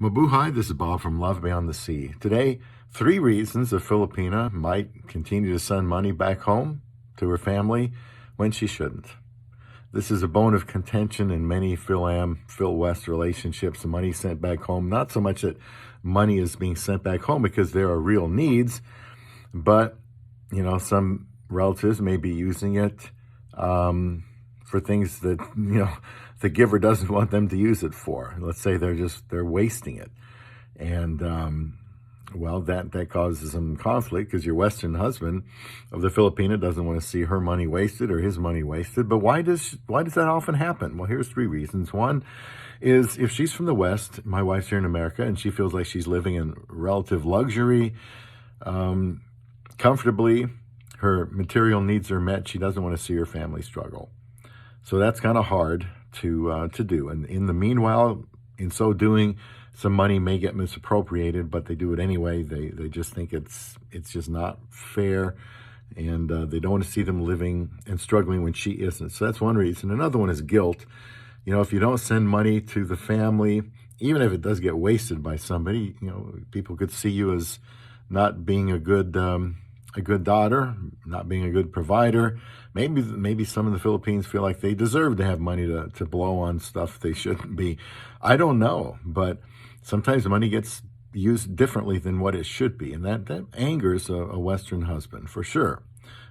Mabuhay, this is Bob from Love Beyond the Sea. Today, 3 reasons a Filipina might continue to send money back home to her family when she shouldn't. This is a bone of contention in many fil-am, fil-west relationships. The money sent back home, not so much that money is being sent back home because there are real needs, but, some relatives may be using it for things that, the giver doesn't want them to use it for. Let's say they're wasting it. And, that causes some conflict because your Western husband of the Filipina doesn't want to see her money wasted or his money wasted. But why does that often happen? Well, here's 3 reasons. One is if she's from the West, my wife's here in America, and she feels like she's living in relative luxury, comfortably, her material needs are met, she doesn't want to see her family struggle. So that's kind of hard to do. And in the meanwhile, in so doing, some money may get misappropriated, but they do it anyway. They just think it's just not fair, and they don't want to see them living and struggling when she isn't. So that's one reason. Another one is guilt. If you don't send money to the family, even if it does get wasted by somebody, people could see you as not being a good daughter, not being a good provider. Maybe some of the Philippines feel like they deserve to have money to blow on stuff they shouldn't be. I don't know, but sometimes money gets used differently than what it should be, and that angers a Western husband for sure.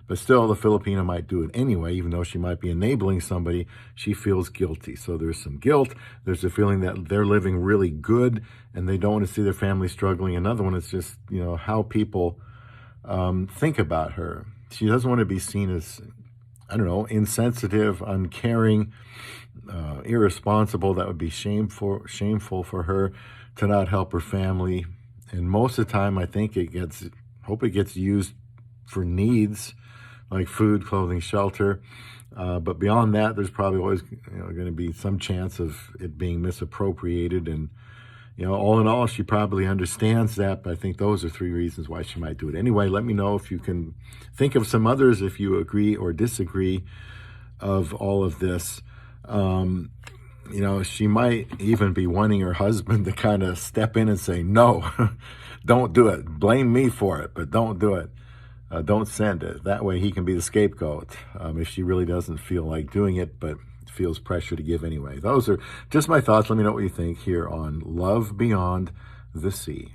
But still, the Filipina might do it anyway, even though she might be enabling somebody. She feels guilty. So there's some guilt. There's a feeling that they're living really good and they don't want to see their family struggling. Another one is just, how people think about her. She doesn't want to be seen as, insensitive, uncaring, irresponsible. That would be shameful for her to not help her family. And most of the time, I think it gets used for needs like food, clothing, shelter. But beyond that, there's probably always going to be some chance of it being misappropriated. And all in all, she probably understands that, but I think those are 3 reasons why she might do it. Anyway, let me know if you can think of some others, if you agree or disagree of all of this. She might even be wanting her husband to kind of step in and say, no, don't do it. Blame me for it, but don't do it. Don't send it. That way he can be the scapegoat if she really doesn't feel like doing it, but feels pressure to give anyway. Those are just my thoughts. Let me know what you think here on Love Beyond the Sea.